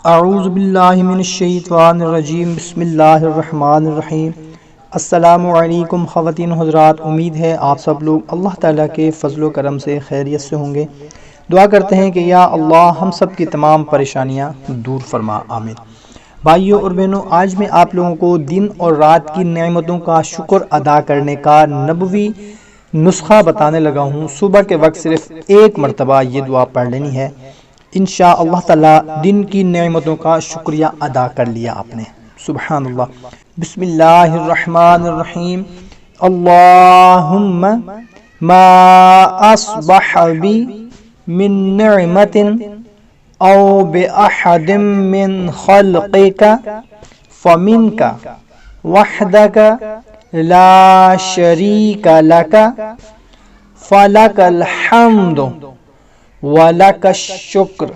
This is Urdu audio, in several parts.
اعوذ باللہ من الشیطان الرجیم، بسم اللہ الرحمن الرحیم۔ السلام علیکم خواتین و حضرات، امید ہے آپ سب لوگ اللہ تعالیٰ کے فضل و کرم سے خیریت سے ہوں گے۔ دعا کرتے ہیں کہ یا اللہ ہم سب کی تمام پریشانیاں دور فرما، آمین۔ بھائیوں اور بہنوں، آج میں آپ لوگوں کو دن اور رات کی نعمتوں کا شکر ادا کرنے کا نبوی نسخہ بتانے لگا ہوں۔ صبح کے وقت صرف ایک مرتبہ یہ دعا پڑھ لینی ہے، انشاءاللہ تعالی دن کی نعمتوں کا شکریہ ادا کر لیا آپ نے۔ سبحان اللہ۔ بسم اللہ الرحمن الرحیم۔ اللہم ما اصبح بی من نعمت او باحد من خلقک فمنک وحدک لا شریک لک فلک الحمد وَلَكَ الشُّكْرُ۔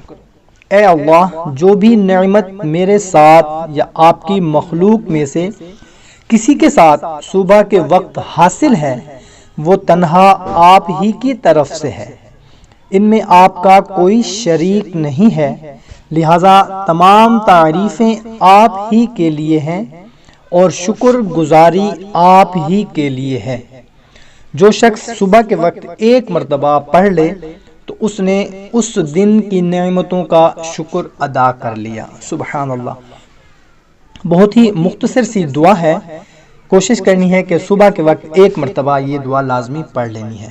اے اللہ، جو بھی نعمت میرے ساتھ یا آپ کی مخلوق میں سے کسی کے ساتھ صبح کے وقت حاصل ہے وہ تنہا آپ ہی کی طرف سے ہے، ان میں آپ کا کوئی شریک نہیں ہے، لہذا تمام تعریفیں آپ ہی کے لیے ہیں اور شکر گزاری آپ ہی کے لیے ہے۔ جو شخص صبح کے وقت ایک مرتبہ پڑھ لے تو اس نے اس دن کی نعمتوں کا شکر ادا کر لیا۔ سبحان اللہ۔ بہت ہی مختصر سی دعا ہے، کوشش کرنی ہے کہ صبح کے وقت ایک مرتبہ یہ دعا لازمی پڑھ لینی ہے۔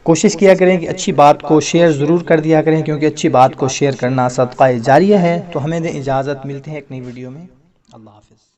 کوشش کیا کریں کہ اچھی بات کو شیئر ضرور کر دیا کریں، کیونکہ اچھی بات کو شیئر کرنا صدقہ جاریہ ہے۔ تو ہمیں دیں اجازت، ملتے ہیں ایک نئی ویڈیو میں۔ اللہ حافظ۔